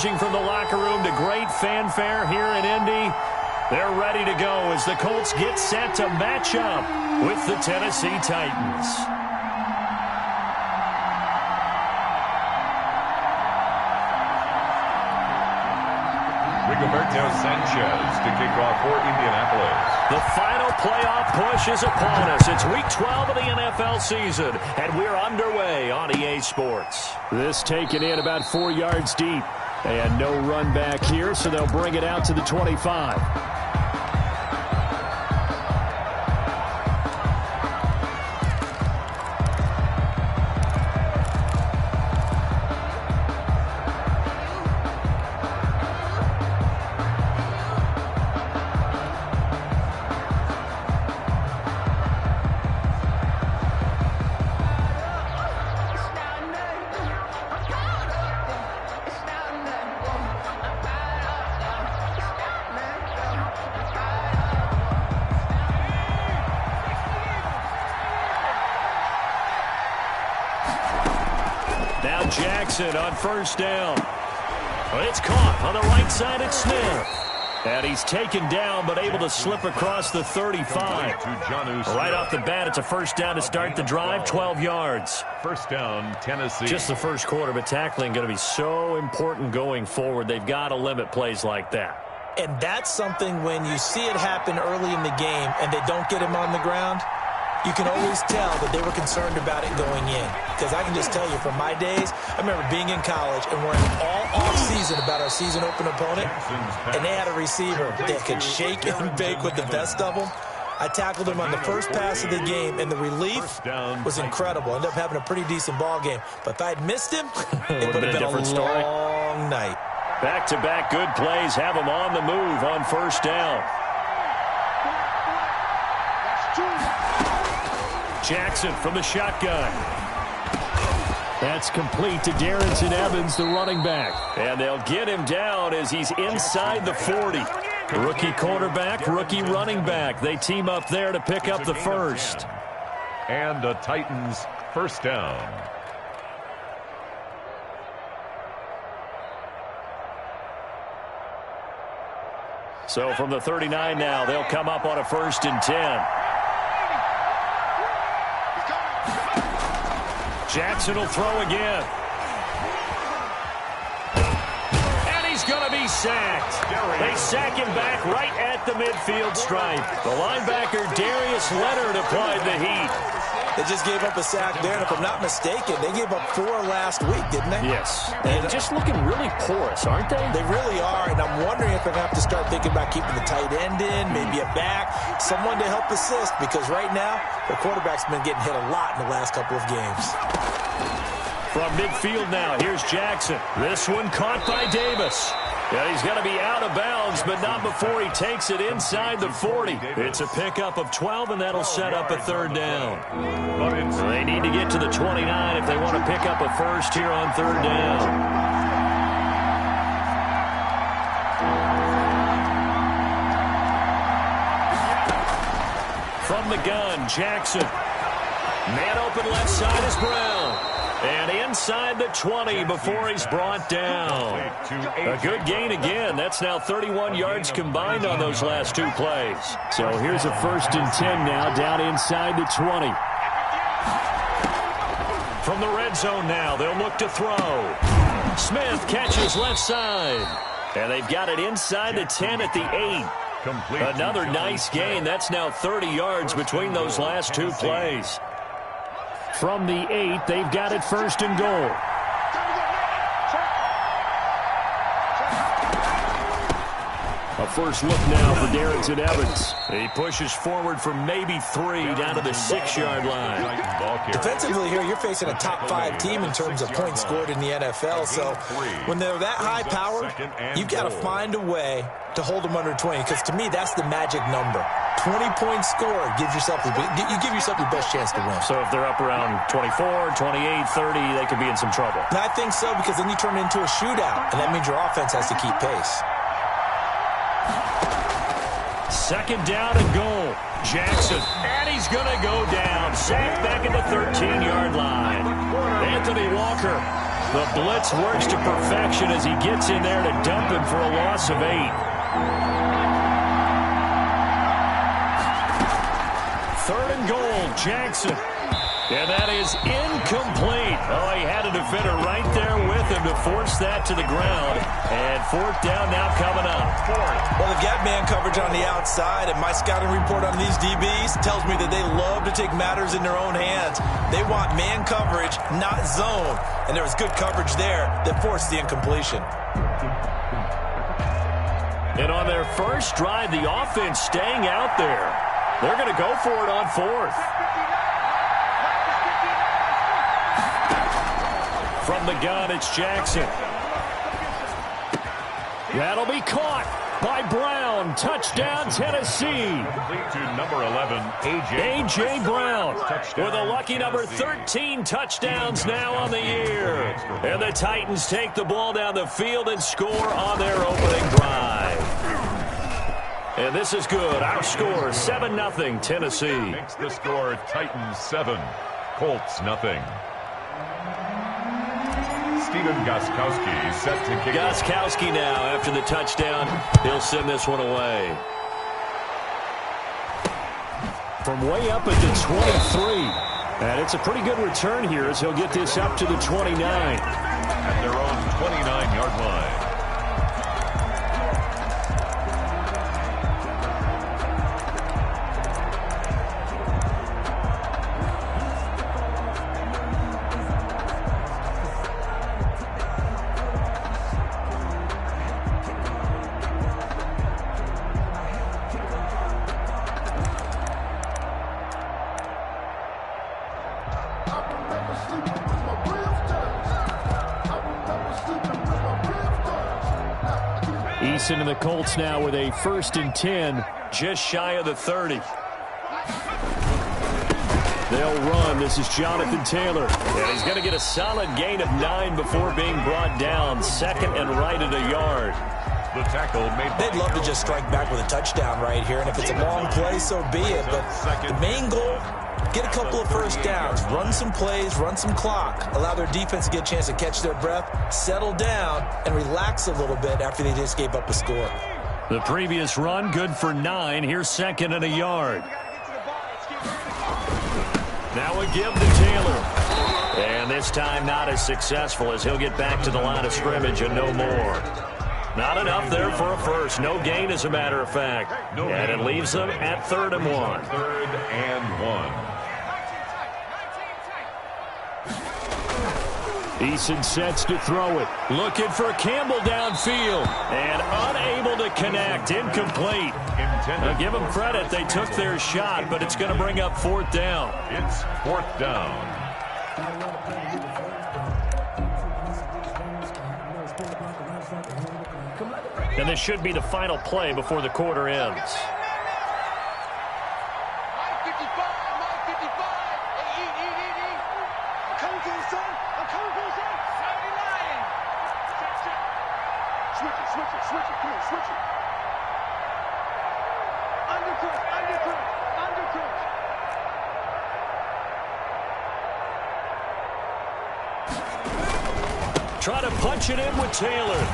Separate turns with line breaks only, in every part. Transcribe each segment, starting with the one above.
emerging from the locker room to great fanfare here in Indy. They're ready to go as the Colts get set to match up with the Tennessee Titans.
Rigoberto Sanchez to kick off for Indianapolis.
The final playoff push is upon us. It's Week 12 of the NFL season, and we're underway on EA Sports. This taken in about 4 yards deep, and no run back here, so they'll bring it out to the 25. Now Jackson on first down. It's caught on the right side at Smith. And he's taken down but able to slip across the 35. Right off the bat, it's a first down to start the drive, 12 yards.
First down, Tennessee.
Just the first quarter, but tackling going to be so important going forward. They've got to limit plays like that.
And that's something when you see it happen early in the game and they don't get him on the ground, you can always tell that they were concerned about it going in. Because I can just tell you from my days, I remember being in college and worrying all off-season about our season open opponent, and they had a receiver that could shake and bake with the best of them. I tackled him on the first pass of the game, and the relief was incredible. Ended up having a pretty decent ball game. But if I had missed him, it would have been a long night.
Back-to-back good plays have him on the move on first down. Jackson from the shotgun. That's complete to Darrington Evans, the running back. And they'll get him down as he's inside the 40. Rookie quarterback, rookie running back. They team up there to pick up the first.
And the Titans first down.
So from the 39 now, they'll come up on a 1st and 10. Jackson will throw again. And he's going to be sacked. They sack him back right at the midfield stripe. The linebacker, Darius Leonard, applied the heat.
They just gave up a sack there, and if I'm not mistaken, they gave up 4 last week, didn't they?
Yes. And just looking really porous, aren't they?
They really are, and I'm wondering if they're going to have to start thinking about keeping the tight end in, maybe a back, someone to help assist, because right now, the quarterback's been getting hit a lot in the last couple of games.
From midfield now, here's Jackson. This one caught by Davis. Yeah, he's going to be out of bounds, but not before he takes it inside the 40. It's a pickup of 12, and that'll set up a 3rd down. They need to get to the 29 if they want to pick up a first here on 3rd down. From the gun, Jackson. Man open left side is Brown. And inside the 20 before he's brought down. A good gain again. That's now 31 yards combined on those last 2 plays. So here's a 1st and 10 now down inside the 20. From the red zone now, they'll look to throw. Smith catches left side. And they've got it inside the 10 at the 8. Another nice gain. That's now 30 yards between those last 2 plays. From the 8, they've got it 1st and goal. A first look now for Darrington Evans. He pushes forward for maybe 3 down to the 6-yard line.
Defensively here, you're facing a top 5 team in terms of points scored in the NFL. So when they're that high powered, you've got to find a way to hold them under 20. Because to me, that's the magic number. 20 points scored gives yourself you give yourself the best chance to win.
So if they're up around 24, 28, 30, they could be in some trouble.
And I think so, because then you turn it into a shootout, and that means your offense has to keep pace.
2nd down and goal. Jackson, and he's going to go down. Sacked back at the 13-yard line. Anthony Walker The blitz works to perfection as he gets in there to dump him for a loss of 8. Third and goal, Jackson. And that is incomplete. Oh, he had a defender right there with him to force that to the ground. And fourth down now coming up.
Well, they've got man coverage on the outside, and my scouting report on these DBs tells me that they love to take matters in their own hands. They want man coverage, not zone. And there was good coverage there that forced the incompletion.
And on their first drive, the offense staying out there. They're going to go for it on fourth. From the gun, it's Jackson. That'll be caught by Brown. Touchdown, Tennessee.
Complete to number 11, A.J.
Brown.
Touchdown,
with a lucky number 13 touchdowns now on the year. And the Titans take the ball down the field and score on their opening drive. And this is good. Our score, 7-0, Tennessee.
Makes the score Titans 7, Colts 0. Steven Gostkowski set to kick.
Gostkowski now after the touchdown. He'll send this one away. From way up at the 23. And it's a pretty good return here as he'll get this up to the 29.
At their own 29-yard line.
Eason and the Colts now with a 1st and 10, just shy of the 30. They'll run. This is Jonathan Taylor. And he's going to get a solid gain of 9 before being brought down. Second and right at a yard.
The tackle made.
They'd love to just strike back with a touchdown right here, and if it's a long play, so be it. But the main goal, get a couple of first downs, run some plays, run some clock, allow their defense to get a chance to catch their breath, settle down, and relax a little bit after they just gave up a score.
The previous run, good for 9. Here's 2nd and a yard. Now a give to Taylor. And this time not as successful as he'll get back to the line of scrimmage and no more. Not enough there for a first. No gain, as a matter of fact. And it leaves them at 3rd and 1.
3rd and 1.
Eason sets to throw it. Looking for Campbell downfield. And unable to connect. Incomplete. Now give them credit. They took their shot, but it's going to bring up 4th down.
It's 4th down.
And this should be the final play before the quarter ends. Try to punch it in with Taylor.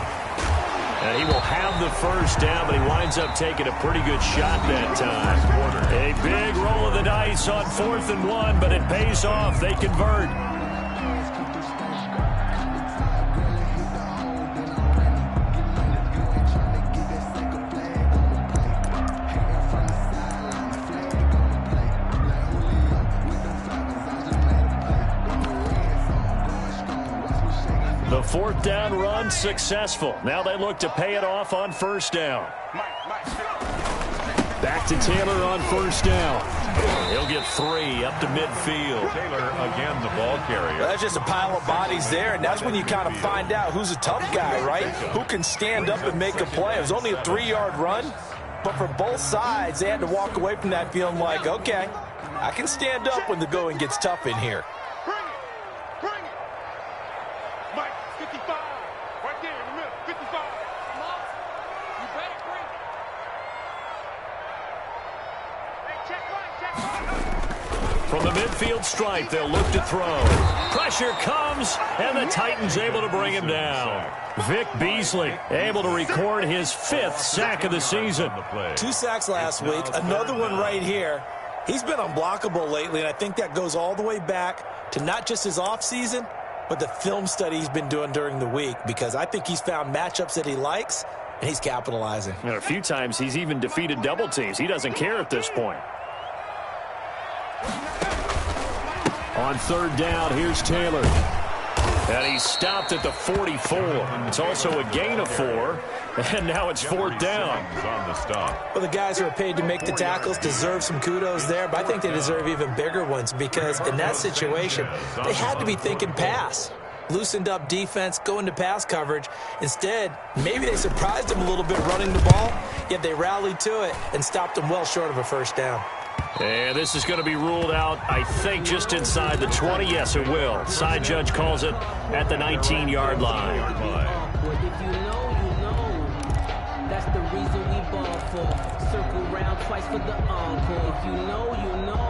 And he will have the first down, but he winds up taking a pretty good shot that time. A big roll of the dice on 4th and 1, but it pays off. They convert. The 4th down run successful. Now they look to pay it off on 1st down. Back to Taylor on 1st down. He'll get 3 up to midfield.
Taylor again the ball carrier.
That's just a pile of bodies there, and that's when you kind of find out who's a tough guy, right? Who can stand up and make a play. It was only a 3-yard run, but for both sides, they had to walk away from that feeling like, okay, I can stand up when the going gets tough in here.
From the midfield stripe, they'll look to throw. Pressure comes, and the Titans able to bring him down. Vic Beasley able to record his 5th sack of the season.
2 sacks last week, another one right here. He's been unblockable lately, and I think that goes all the way back to not just his offseason, but the film study he's been doing during the week, because I think he's found matchups that he likes, and he's capitalizing.
And a few times he's even defeated double teams. He doesn't care at this point. On 3rd down, here's Taylor. And he's stopped at the 44. It's also a gain of 4. And now it's 4th down.
On the stop.
Well, the guys who are paid to make the tackles deserve some kudos there, but I think they deserve even bigger ones, because in that situation, they had to be thinking pass. Loosened up defense, go into pass coverage. Instead, maybe they surprised him a little bit running the ball, yet they rallied to it and stopped him well short of a 1st down.
And this is going to be ruled out, I think, just inside the 20. Yes, it will. Side judge calls it at the 19-yard line.
But if you know, you know. That's the reason we ball for. Circle round twice for the encore. If you know, you know.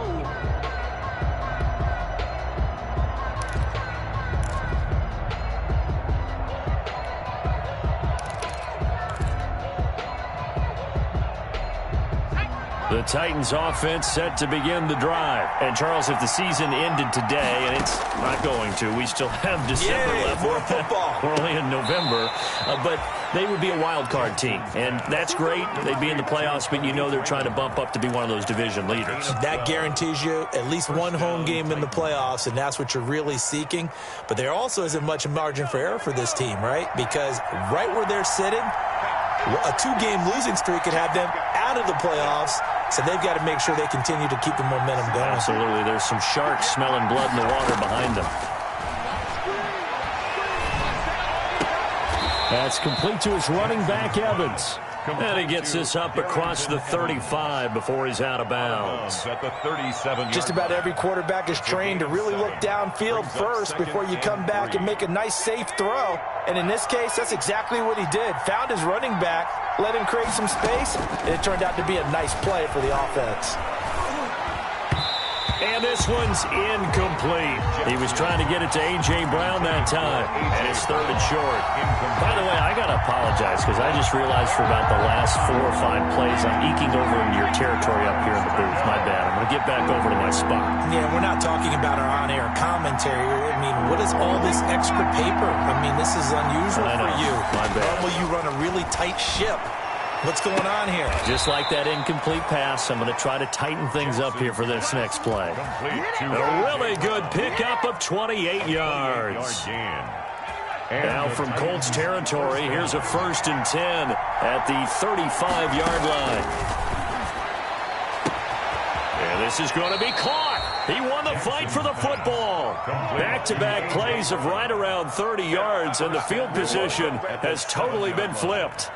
The Titans offense set to begin the drive. And, Charles, if the season ended today, and it's not going to, we still have December left.
More football.
We're only in November. But they would be a wild card team. And that's great. They'd be in the playoffs, but you know they're trying to bump up to be one of those division leaders.
That guarantees you at least one home game in the playoffs, and that's what you're really seeking. But there also isn't much margin for error for this team, right? Because right where they're sitting, a 2-game losing streak could have them out of the playoffs. So they've got to make sure they continue to keep the momentum going.
Absolutely. There's some sharks smelling blood in the water behind them. That's complete to his running back, Evans. And he gets this up across the 35 before he's out of bounds.
At the 37.
Just about every quarterback is trained to really look downfield first before you come back and make a nice, safe throw. And in this case, that's exactly what he did. Found his running back, let him create some space, and it turned out to be a nice play for the offense.
And this one's incomplete. He was trying to get it to A.J. Brown that time, and it's 3rd and short. By the way, I got to apologize because I just realized for about the last 4 or 5 plays I'm eking over into your territory up here in the booth. My bad. I'm going to get back over to my spot.
Yeah, we're not talking about our on-air commentary. I mean, what is all this extra paper? I mean, this is unusual for you.
My bad.
Normally you run a really tight ship. What's going on here?
Just like that incomplete pass, I'm going to try to tighten things up here for this next play. A really good pickup of 28 yards. Now from Colts territory, here's a 1st and 10 at the 35-yard line. And this is going to be caught. He won the fight for the football. Back-to-back plays of right around 30 yards, and the field position has totally been flipped.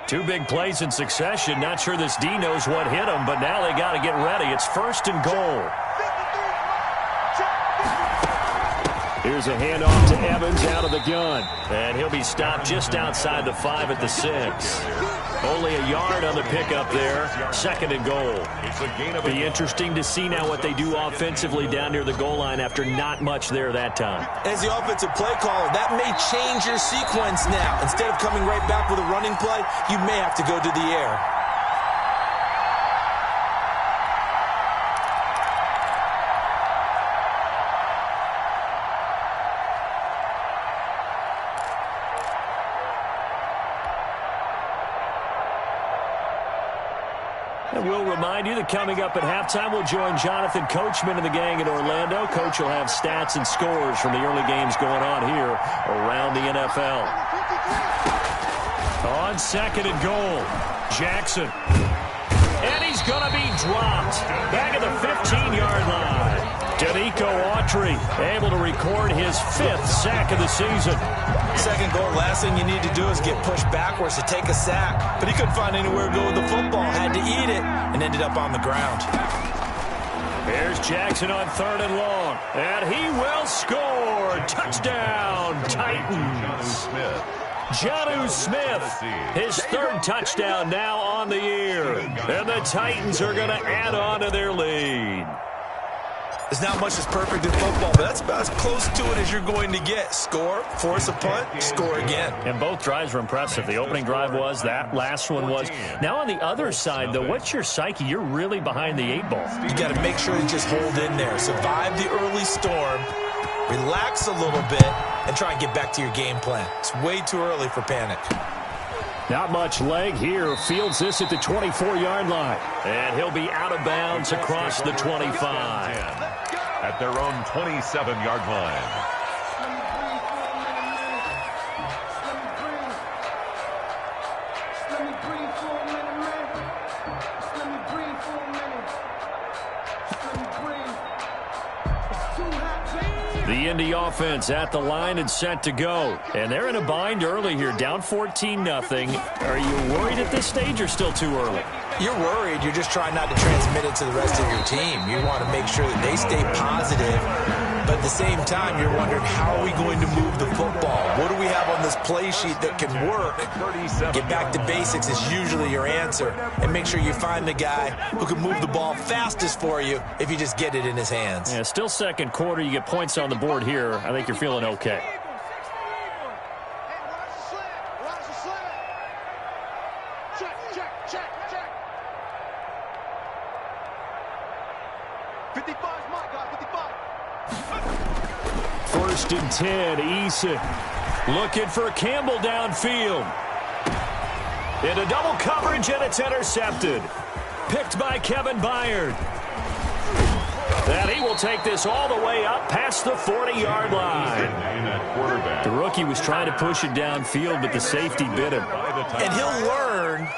Two big plays in succession. Not sure this D knows what hit him, but now they got to get ready. It's 1st and goal. Here's a handoff to Evans out of the gun. And he'll be stopped just outside the 5 at the 6. Only a yard on the pickup there. 2nd and goal. Be interesting to see now what they do offensively down near the goal line after not much there that time.
As the offensive play caller, that may change your sequence now. Instead of coming right back with a running play, you may have to go to the air.
And we'll remind you that coming up at halftime, we'll join Jonathan Coachman and the gang in Orlando. Coach will have stats and scores from the early games going on here around the NFL. On 2nd and goal, Jackson. And he's going to be dropped back at the 15-yard line. Danico Autry able to record his 5th sack of the season.
2nd goal, last thing you need to do is get pushed backwards to take a sack. But he couldn't find anywhere to go with the football, had to eat it, and ended up on the ground.
Here's Jackson on 3rd and long, and he will score. Touchdown, Titans. Jonnu Smith, his third touchdown now on the year. And the Titans are going to add on to their lead.
There's not much that's perfect in football, but that's about as close to it as you're going to get. Score, force a punt, score again.
And both drives were impressive. The opening drive was, that last one was. Now on the other side, though, what's your psyche? You're really behind the 8 ball.
You got to make sure you just hold in there. Survive the early storm, relax a little bit, and try and get back to your game plan. It's way too early for panic.
Not much leg here. Fields this at the 24-yard line. And he'll be out of bounds across the 25.
At their own 27-yard line.
The Indy offense at the line and set to go. And they're in a bind early here, down 14-0. Are you worried at this stage or still too early?
You're worried. You're just trying not to transmit it to the rest of your team. You want to make sure that they stay positive, but at the same time, you're wondering, how are we going to move the football? What do we have on this play sheet that can work? Get back to basics is usually your answer, and make sure you find the guy who can move the ball fastest for you if you just get it in his hands.
Yeah, still second quarter. You get points on the board here. I think you're feeling okay. First and 10, Eason looking for Campbell downfield. Into double coverage, and it's intercepted. Picked by Kevin Byard. And he will take this all the way up past the 40-yard line. The rookie was trying to push it downfield, but the safety bit him.
And he'll learn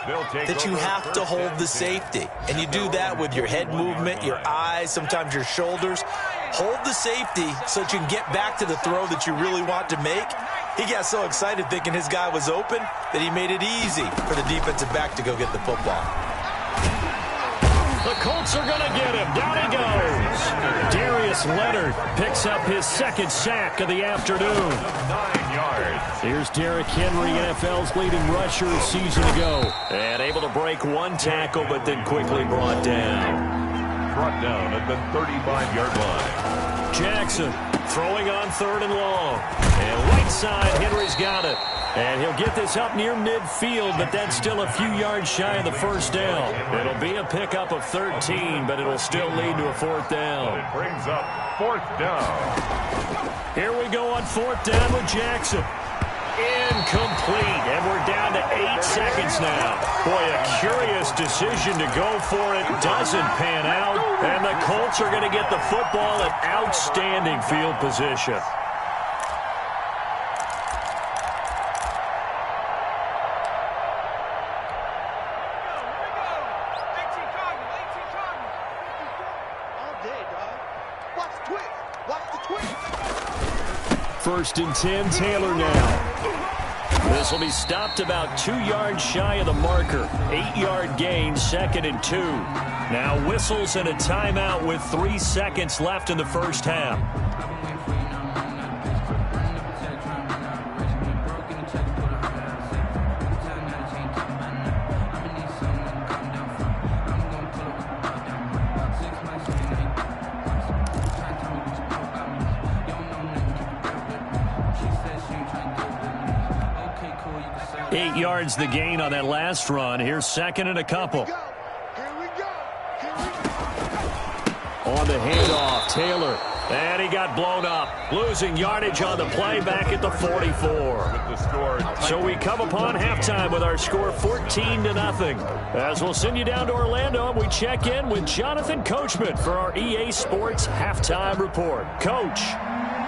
that you have to hold the safety. And you do that with your head movement, your eyes, sometimes your shoulders. Hold the safety so that you can get back to the throw that you really want to make. He got so excited thinking his guy was open that he made it easy for the defensive back to go get the football.
The Colts are going to get him. Down he goes. Darius Leonard picks up his second sack of the afternoon.
9 yards.
Here's Derrick Henry, NFL's leading rusher a season ago. And able to break one tackle, but then quickly brought down.
Brought down at the 35-yard line.
Jackson throwing on 3rd and long. And right side, Henry's got it. And he'll get this up near midfield, but that's still a few yards shy of the first down. It'll be a pickup of 13, but it'll still lead to a 4th down.
It brings up 4th down.
Here we go on 4th down with Jackson. Incomplete, and we're down to 8 seconds now. Boy, a curious decision to go for it. Doesn't pan out, and the Colts are going to get the football in outstanding field position. First and 10, Taylor now. This will be stopped about 2 yards shy of the marker. 8-yard gain, 2nd and 2. Now whistles and a timeout with 3 seconds left in the first half. Yards the gain on that last run. Here's 2nd and a couple. On the handoff, Taylor. And he got blown up. Losing yardage on the play back at the 44. So we come upon halftime with our score 14-0. As we'll send you down to Orlando, we check in with Jonathan Coachman for our EA Sports Halftime Report. Coach.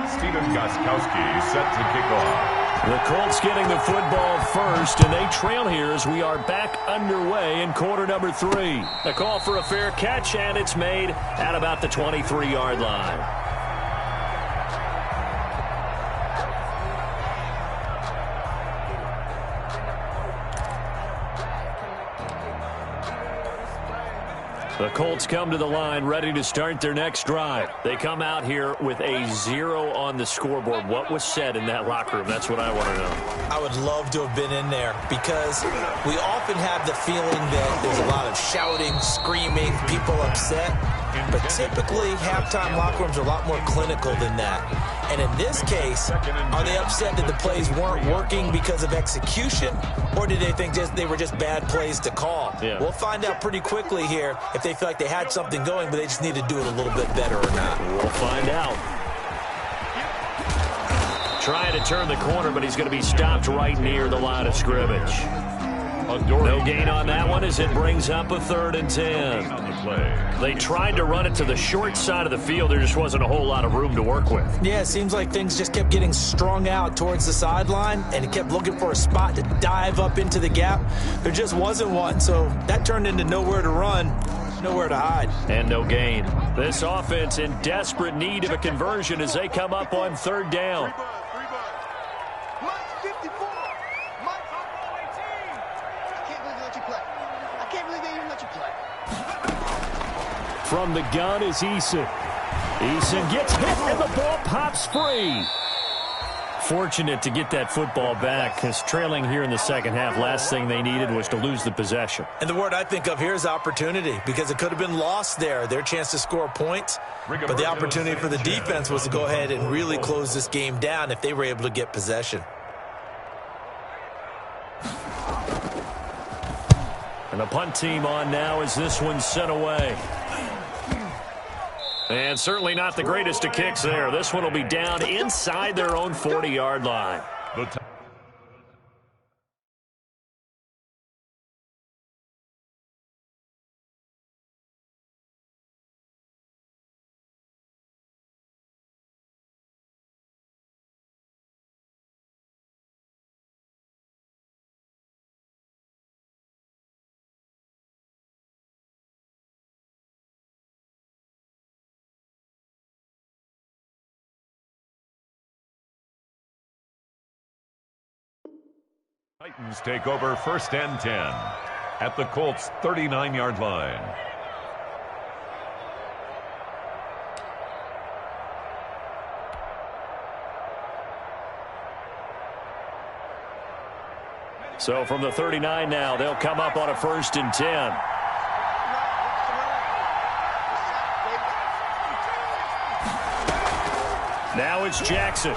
Steven Gostkowski set to kick off.
The Colts getting the football first, and they trail here as we are back underway in quarter number 3. The call for a fair catch, and it's made at about the 23-yard line. The Colts come to the line ready to start their next drive. They come out here with a 0 on the scoreboard. What was said in that locker room? That's what I want to know.
I would love to have been in there because we often have the feeling that there's a lot of shouting, screaming, people upset. But typically, halftime locker rooms are a lot more clinical than that. And in this case, are they upset that the plays weren't working because of execution? Or did they think they were just bad plays to call?
Yeah.
We'll find out pretty quickly here if they feel like they had something going, but they just need to do it a little bit better or not.
We'll find out. Trying to turn the corner, but he's going to be stopped right near the line of scrimmage. No gain on that one as it brings up a 3rd and 10. They tried to run it to the short side of the field. There just wasn't a whole lot of room to work with.
Yeah, it seems like things just kept getting strung out towards the sideline, and he kept looking for a spot to dive up into the gap. There just wasn't one, so that turned into nowhere to run, nowhere to hide.
And no gain. This offense in desperate need of a conversion as they come up on 3rd down. From the gun is Eason. Eason gets hit and the ball pops free. Fortunate to get that football back because trailing here in the second half, last thing they needed was to lose the possession.
And the word I think of here is opportunity because it could have been lost there. Their chance to score points. But the opportunity for the defense was to go ahead and really close this game down if they were able to get possession.
And the punt team on now as this one's sent away. And certainly not the greatest of kicks there. This one will be down inside their own 40-yard line.
Titans take over 1st and 10 at the Colts' 39-yard line.
So from the 39 now, they'll come up on a 1st and 10. Now it's Jackson.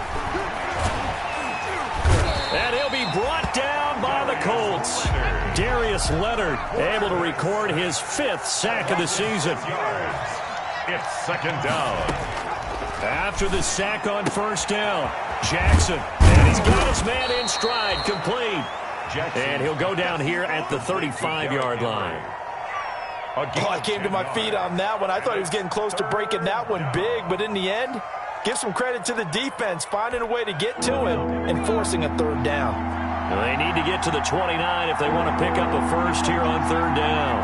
And he'll be brought down by the Colts. Darius Leonard able to record his 5th sack of the season.
It's 2nd down.
After the sack on 1st down, Jackson. And he's got his man in stride, complete. And he'll go down here at the 35-yard line.
Oh, I came to my feet on that one. I thought he was getting close to breaking that one big, but in the end, give some credit to the defense, finding a way to get to him and forcing a 3rd down.
Well, they need to get to the 29 if they want to pick up a 1st here on 3rd down.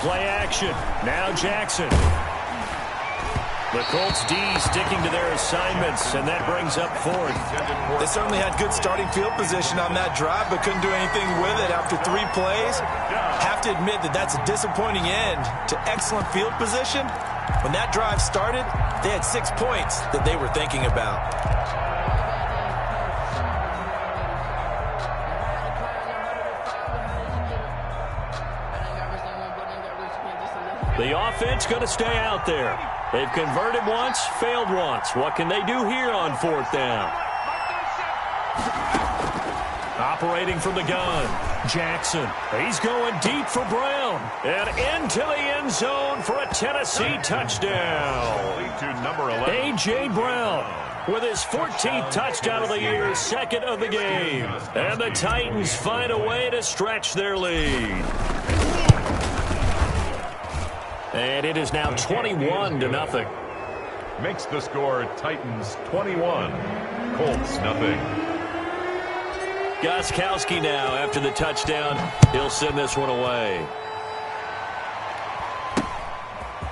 Play action. Now Jackson. The Colts D sticking to their assignments, and that brings up 4th.
They certainly had good starting field position on that drive, but couldn't do anything with it after 3 plays. Have to admit that that's a disappointing end to excellent field position. When that drive started, they had 6 points that they were thinking about.
The offense going to stay out there. They've converted once, failed once. What can they do here on 4th down? Operating from the gun, Jackson. He's going deep for Brown. And into the end zone for a Tennessee touchdown. A.J. Brown with his 14th touchdown of the year, 2nd of the game. And the Titans find a way to stretch their lead. And it is now 21-0.
Makes the score Titans 21, Colts nothing.
Gostkowski now after the touchdown. He'll send this one away.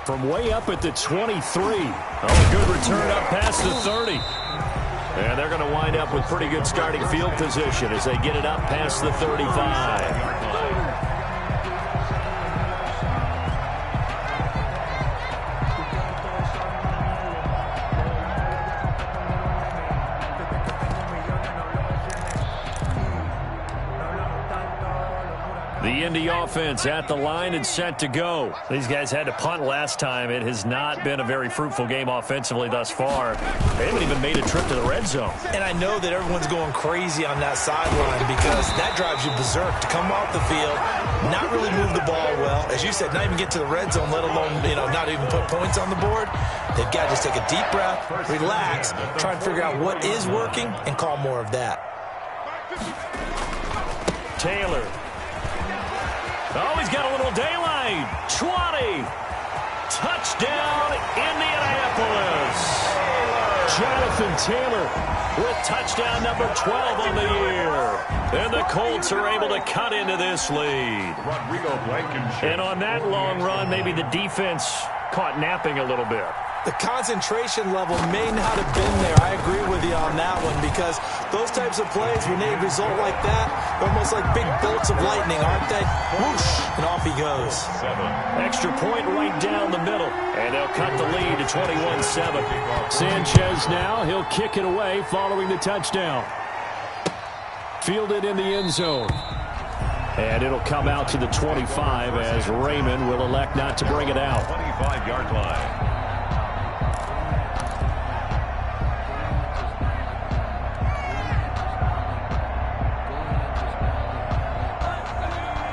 From way up at the 23. Oh, good return up past the 30. And they're going to wind up with pretty good starting field position as they get it up past the 35. The Indy offense at the line and set to go. These guys had to punt last time. It has not been a very fruitful game offensively thus far. They haven't even made a trip to the red zone.
And I know that everyone's going crazy on that sideline because that drives you berserk to come off the field, not really move the ball well. As you said, not even get to the red zone, let alone, not even put points on the board. They've got to just take a deep breath, relax, try and figure out what is working and call more of that.
Taylor. Oh, he's got a little daylight. 20. Touchdown, Indianapolis. Jonathan Taylor with touchdown number 12 on the year. And the Colts are able to cut into this lead. And on that long run, maybe the defense caught napping a little bit.
The concentration level may not have been there. I agree with you on that one because those types of plays, when they result like that, they're almost like big bolts of lightning, aren't they? Whoosh, and off he goes.
Extra point right down the middle, and they'll cut the lead to 21-7. Sanchez now, he'll kick it away following the touchdown. Fielded in the end zone. And it'll come out to the 25 as Raymond will elect not to bring it out.
25-yard line.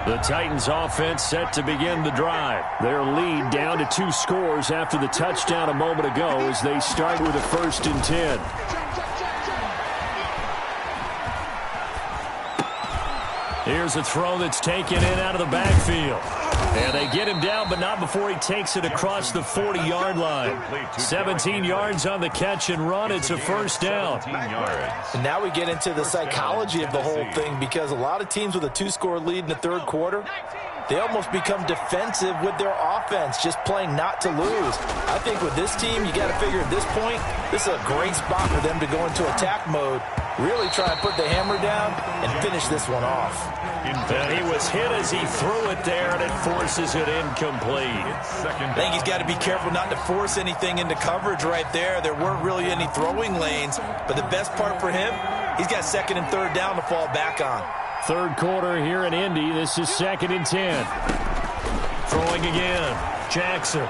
The Titans offense set to begin the drive. Their lead down to 2 scores after the touchdown a moment ago as they start with a 1st and 10. Here's a throw that's taken in out of the backfield. And they get him down, but not before he takes it across the 40-yard line. 17 yards on the catch and run. It's a 1st down.
And now we get into the psychology of the whole thing because a lot of teams with a 2-score lead in the 3rd quarter, they almost become defensive with their offense, just playing not to lose. I think with this team, you got to figure at this point, this is a great spot for them to go into attack mode, really try and put the hammer down and finish this one off.
And he was hit as he threw it there, and it forces it incomplete.
I think he's got to be careful not to force anything into coverage right there. There weren't really any throwing lanes, but the best part for him, he's got 2nd and 3rd down to fall back on.
3rd quarter here in Indy. This is 2nd and 10. Throwing again. Jackson.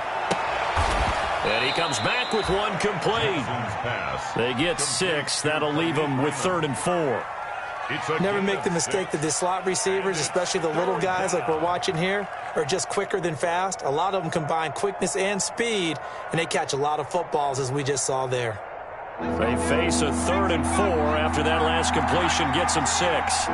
And he comes back with one complete. They get 6. That'll leave them with 3rd and 4.
Never make the mistake that the slot receivers, especially the little guys like we're watching here, are just quicker than fast. A lot of them combine quickness and speed, and they catch a lot of footballs, as we just saw there.
They face a 3rd and 4 after that last completion gets them 6.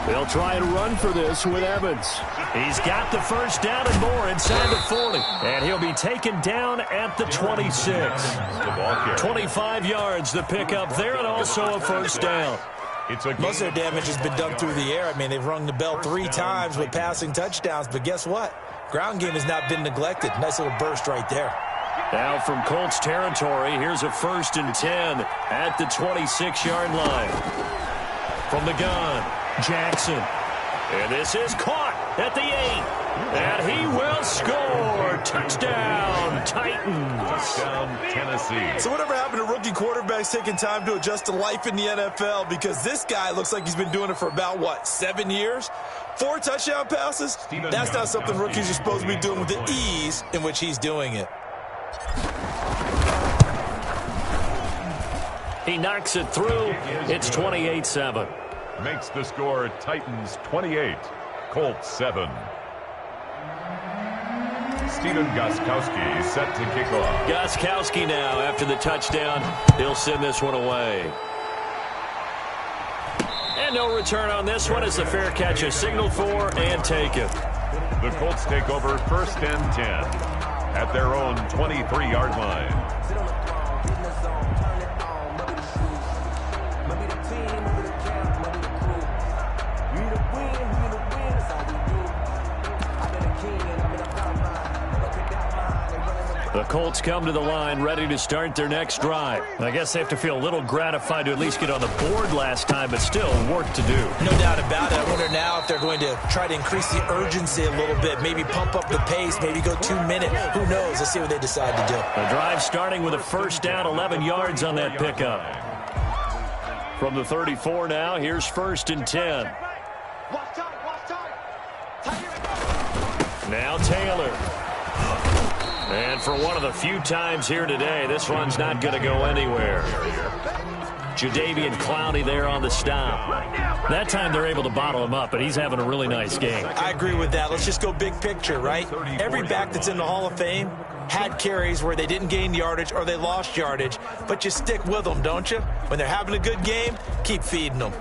They'll try and run for this with Evans. He's got the 1st down and more inside the 40. And he'll be taken down at the 26. 25 yards to pick up there and also a 1st down.
Most of their damage has been done through the air. I mean, they've rung the bell 3 times with passing touchdowns. But guess what? Ground game has not been neglected. Nice little burst right there.
Now from Colts territory, here's a 1st and 10 at the 26-yard line. From the gun, Jackson. And this is caught at the 8. And he will score. Touchdown, Titans.
Touchdown, Tennessee.
So whatever happened to rookie quarterbacks taking time to adjust to life in the NFL? Because this guy looks like he's been doing it for about, 7 years? 4 touchdown passes? That's not something rookies are supposed to be doing with the ease in which he's doing it.
He knocks it through. It's 28-7.
Makes the score Titans 28, Colts 7. Steven Gostkowski set to kick off.
Gostkowski now after the touchdown. He'll send this one away. And no return on this one as the fair catch is signaled for and taken.
The Colts take over 1st and 10 at their own 23-yard line.
The Colts come to the line ready to start their next drive. I guess they have to feel a little gratified to at least get on the board last time, but still work to do.
No doubt about it. I wonder now if they're going to try to increase the urgency a little bit, maybe pump up the pace, maybe go 2 minute. Who knows? Let's see what they decide to do.
The drive starting with a first down, 11 yards on that pickup. From the 34 now, here's 1st and 10. Now Taylor. And for one of the few times here today, this one's not going to go anywhere. Jadeveon Clowney there on the stop. That time they're able to bottle him up, but he's having a really nice game.
I agree with that. Let's just go big picture, right? Every back that's in the Hall of Fame had carries where they didn't gain yardage or they lost yardage, but you stick with them, don't you? When they're having a good game, keep feeding them.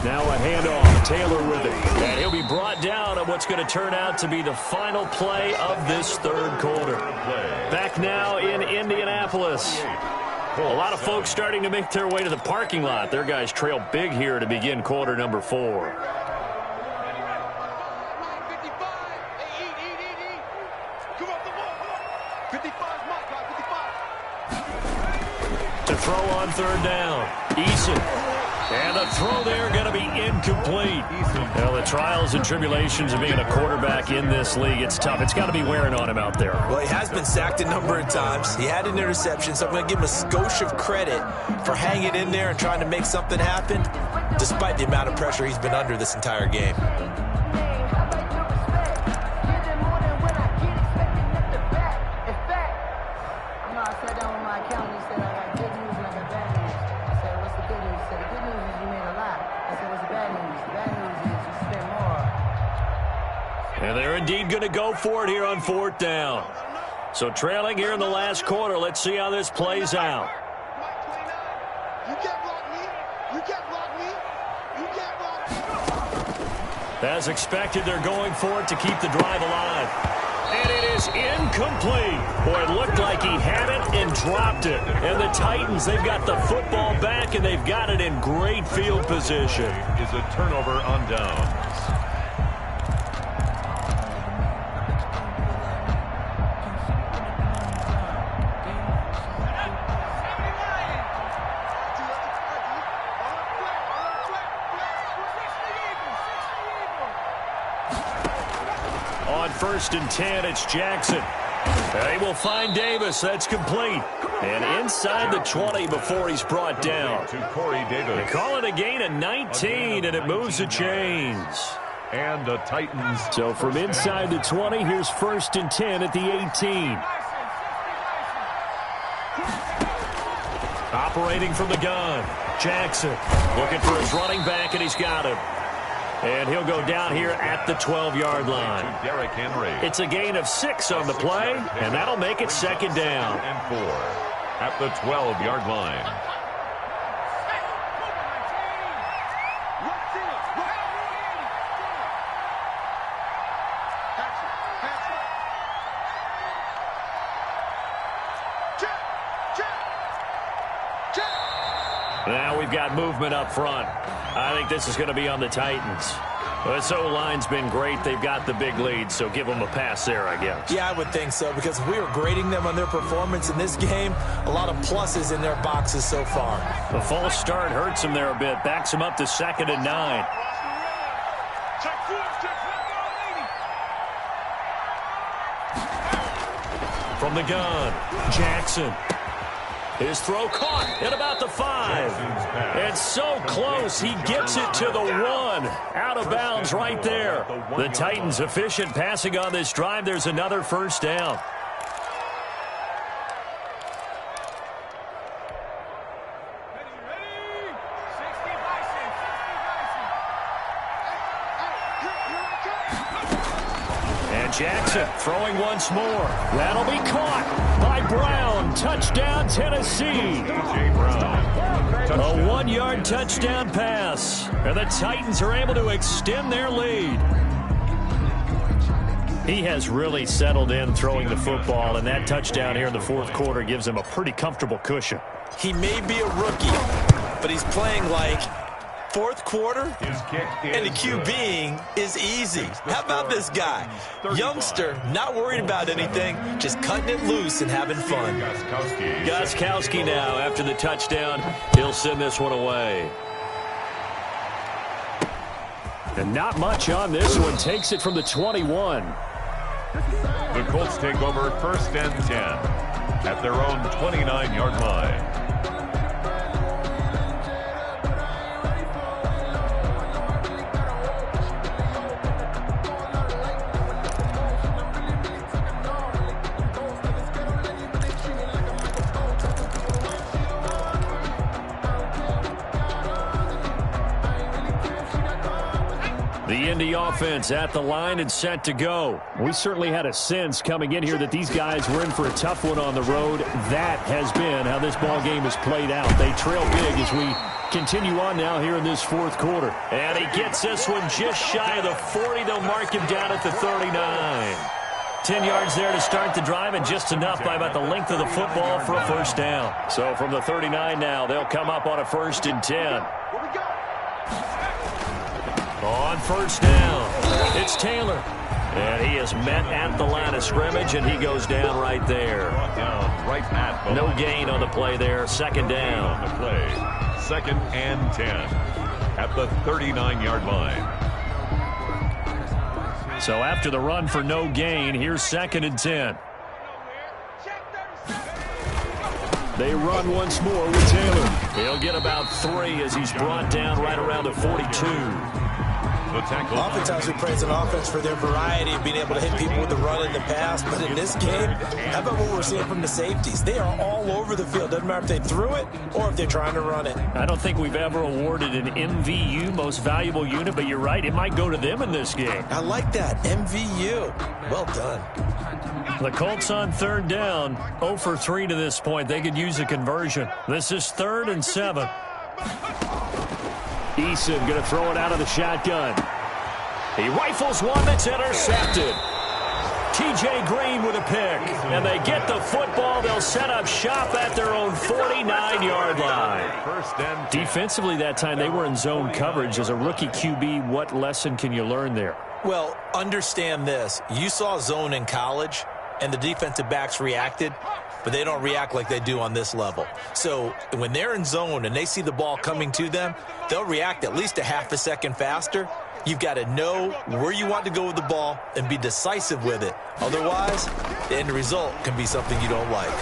Now a handoff. Taylor with it. And he'll be brought down on what's going to turn out to be the final play of this third quarter. Back now in Indianapolis. A lot of folks starting to make their way to the parking lot. Their guys trail big here to begin quarter number 4. To throw on 3rd down. Eason. And the throw there going to be incomplete. Well, the trials and tribulations of being a quarterback in this league, it's tough. It's got to be wearing on him out there.
Well, he has been sacked a number of times. He had an interception, so I'm going to give him a skosh of credit for hanging in there and trying to make something happen, despite the amount of pressure he's been under this entire game.
And they're indeed going to go for it here on 4th down. So trailing here in the last quarter. Let's see how this plays out. As expected, they're going for it to keep the drive alive. And it is incomplete. Boy, it looked like he had it and dropped it. And the Titans, they've got the football back, and they've got it in great field position.
Is a turnover on downs.
On 1st and 10, it's Jackson. They will find Davis. That's complete. And inside the 20 before he's brought down.
To Corey Davis.
They call it a gain of 19, and it moves the chains.
And the Titans.
So from inside the 20, here's 1st and 10 at the 18. Operating from the gun. Jackson looking for his running back, and he's got him. And he'll go down here at the 12-yard line. It's a gain of 6 on the play, and that'll make it 2nd down.
And 4 at the 12-yard line.
Now we've got movement up front. I think this is going to be on the Titans. This O-line's been great. They've got the big lead, so give them a pass there, I guess.
Yeah, I would think so, because if we were grading them on their performance in this game, a lot of pluses in their boxes so far.
The false start hurts them there a bit. Backs them up to 2nd and 9. From the gun, Jackson. His throw caught at about the 5. And so close, he gets it to the 1. Out of bounds right there. The Titans efficient passing on this drive. There's another 1st down. And Jackson throwing once more. That'll be caught by Brown. Touchdown, Tennessee. A 1-yard touchdown pass. And the Titans are able to extend their lead. He has really settled in throwing the football, and that touchdown here in the 4th quarter gives him a pretty comfortable cushion.
He may be a rookie, but he's playing like fourth quarter,
His kick
and the
is
QBing is easy. How about this guy? Youngster, not worried about anything, just cutting it loose and having fun.
Gostkowski now after the touchdown. He'll send this one away. And not much on this one. Takes it from the 21.
The Colts take over 1st and 10 at their own 29-yard line.
The Indy offense at the line and set to go. We certainly had a sense coming in here that these guys were in for a tough one on the road. That has been how this ball game has played out. They trail big as we continue on now here in this fourth quarter. And he gets this one just shy of the 40. They'll mark him down at the 39. 10 yards there to start the drive, and just enough by about the length of the football for a first down. So from the 39 now, they'll come up on a 1st and 10. On first down, it's Taylor. And he is met at the line of scrimmage, and he goes down right there. No gain on the play there. 2nd down.
On the play, 2nd and 10 at the 39-yard line.
So after the run for no gain, here's 2nd and 10. They run once more with Taylor. He'll get about 3 as he's brought down right around the 42.
Oftentimes we praise an offense for their variety of being able to hit people with the run and the pass, but in this game, how about what we're seeing from the safeties? They are all over the field. Doesn't matter if they threw it or if they're trying to run it.
I don't think we've ever awarded an MVU, most valuable unit, but you're right, it might go to them in this game.
I like that, MVU. Well done.
The Colts on 3rd down, 0 for 3 to this point. They could use a conversion. This is 3rd and 7. Eason going to throw it out of the shotgun. He rifles one that's intercepted. T.J. Green with a pick. And they get the football. They'll set up shop at their own 49-yard line. Defensively that time, they were in zone coverage. As a rookie QB, what lesson can you learn there?
Well, understand this. You saw zone in college, and the defensive backs reacted, but they don't react like they do on this level. So when they're in zone and they see the ball coming to them, they'll react at least a half a second faster. You've got to know where you want to go with the ball and be decisive with it. Otherwise, the end result can be something you don't like.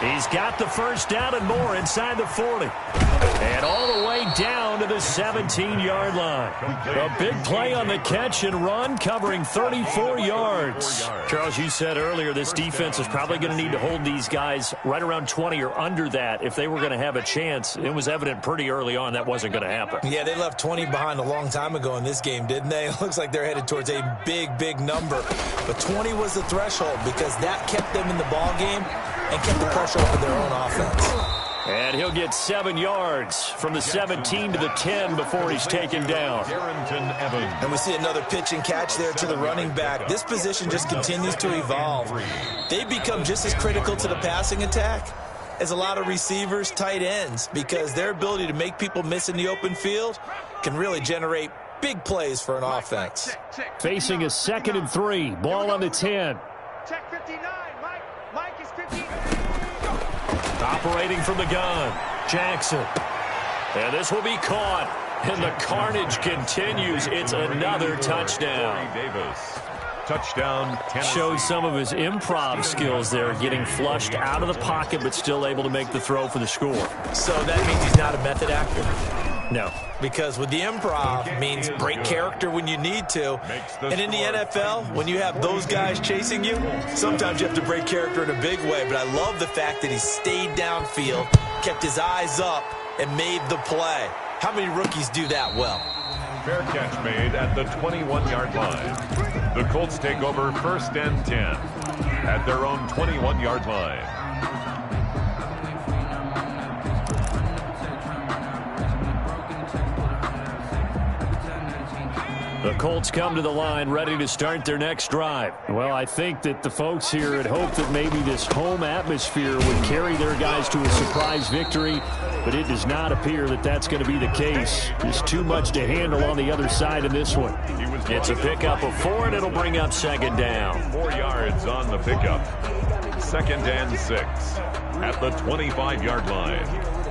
He's got the first down and more inside the 40. And all the way down to the 17-yard line. A big play on the catch and run, covering 34 yards. Charles, you said earlier this defense is probably going to need to hold these guys right around 20 or under that if they were going to have a chance. It was evident pretty early on that wasn't going to happen.
Yeah, they left 20 behind a long time ago in this game, didn't they? It looks like they're headed towards a big, big number. But 20 was the threshold because that kept them in the ball game and kept the pressure off of their own offense.
And he'll get 7 yards from the 17 to the 10 before he's taken down.
And we see another pitch and catch there to the running back. This position just continues to evolve. They become just as critical to the passing attack as a lot of receivers, tight ends, because their ability to make people miss in the open field can really generate big plays for an offense.
Facing a 2nd and 3, ball on the 10.
Check 59, Mike is 15.
Operating from the gun, Jackson. And this will be caught. And the carnage continues. It's another touchdown.
Davis. Touchdown, Tennessee.
Showed some of his improv skills there, getting flushed out of the pocket, but still able to make the throw for the score.
So that means he's not a method actor?
No.
Because with the improv means break character when you need to. And in the NFL, when you have those guys chasing you, sometimes you have to break character in a big way. But I love the fact that he stayed downfield, kept his eyes up, and made the play. How many rookies do that well?
Fair catch made at the 21-yard line. The Colts take over 1st and 10 at their own 21-yard line.
The Colts come to the line ready to start their next drive. Well, I think that the folks here had hoped that maybe this home atmosphere would carry their guys to a surprise victory, but it does not appear that that's going to be the case. There's too much to handle on the other side in this one. It's a pickup of 4, and it'll bring up second down.
4 yards on the pickup. 2nd and 6 at the 25-yard line.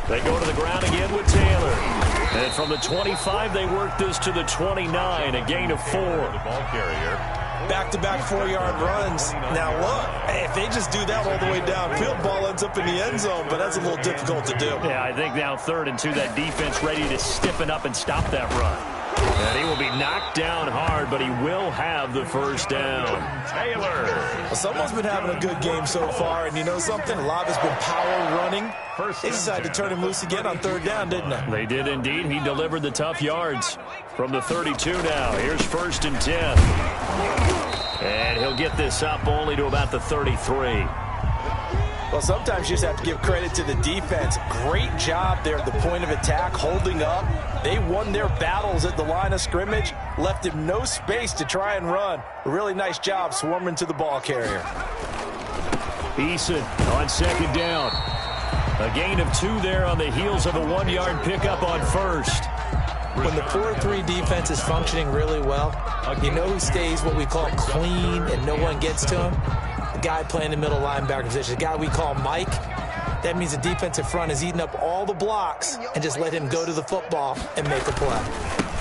They go to the ground again with Taylor. And from the 25, they work this to the 29, a gain of 4.
The ball carrier.
Back-to-back 4-yard runs. Now, look, if they just do that all the way downfield, ball ends up in the end zone, but that's a little difficult to do.
Yeah, I think now 3rd and 2, that defense ready to stiffen up and stop that run. And he will be knocked down hard, but he will have the first down.
Taylor.
Well, someone's been having a good game so far, and you know something? A lot has been power running. They decided to turn him loose again on 3rd down, didn't they?
They did indeed. He delivered the tough yards. From the 32 now, here's 1st and 10. And he'll get this up only to about the 33.
Well, sometimes you just have to give credit to the defense. Great job there at the point of attack, holding up. They won their battles at the line of scrimmage, left him no space to try and run. A really nice job swarming to the ball carrier.
Eason on 2nd down. A gain of 2 there on the heels of a 1-yard pickup on 1st.
When the 4-3 defense is functioning really well, you know who stays what we call clean and no one gets to him? The guy playing the middle linebacker position, the guy we call Mike. That means the defensive front is eating up all the blocks and just let him go to the football and make a play.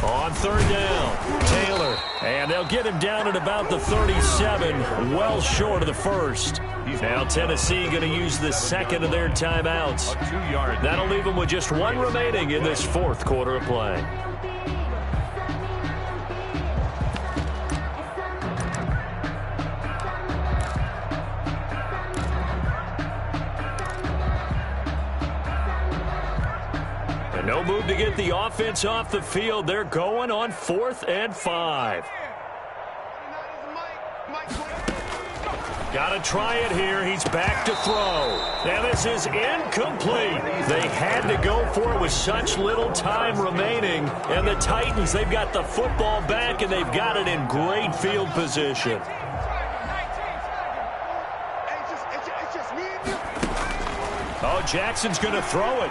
On 3rd down, Taylor. And they'll get him down at about the 37, well short of the 1st. Now Tennessee going to use the 2nd of their timeouts. That'll leave them with just 1 remaining in this 4th quarter of play. No move to get the offense off the field. They're going on 4th and 5. Got to try it here. He's back to throw. Now this is incomplete. They had to go for it with such little time remaining. And the Titans, they've got the football back, and they've got it in great field position. Oh, Jackson's going to throw it.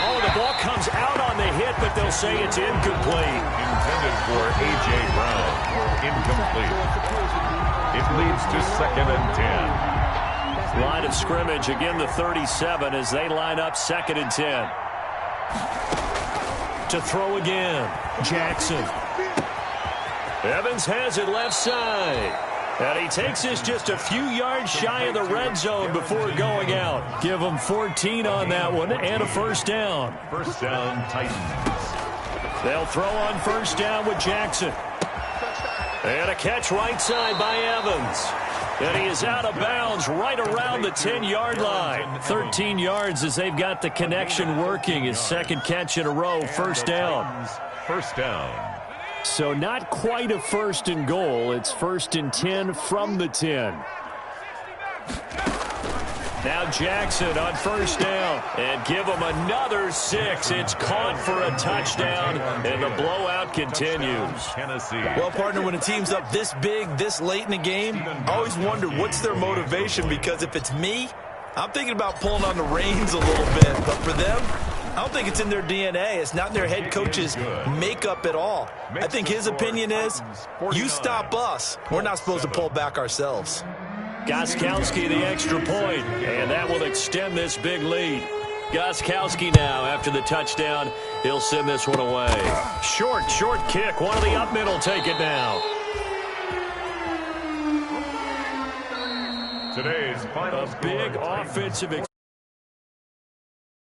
Oh, the ball comes out on the hit, but they'll say it's incomplete.
Intended for A.J. Brown. Incomplete. It leads to 2nd and 10.
Line of scrimmage, again the 37 as they line up 2nd and 10. To throw again, Jackson. Evans has it left side. And he takes this just a few yards shy of the red zone before going out. Give him 14 on that one and a 1st down.
1st down, Titans.
They'll throw on 1st down with Jackson. And a catch right side by Evans. And he is out of bounds right around the 10-yard line. 13 yards as they've got the connection working. His 2nd catch in a row, 1st down.
1st down.
So not quite a 1st and goal. It's 1st and 10 from the 10. Now Jackson on 1st down. And give him another 6. It's caught for a touchdown. And the blowout continues.
Tennessee.
Well, partner, when a team's up this big, this late in the game, I always wonder what's their motivation, because if it's me, I'm thinking about pulling on the reins a little bit. But for them, I don't think it's in their DNA. It's not in their head coach's makeup at all. I think his opinion is, you stop us, we're not supposed to pull back ourselves.
Gostkowski the extra point, and that will extend this big lead. Gostkowski now, after the touchdown, he'll send this one away. Short kick. One of the up middle take it now.
Today's final
a big offensive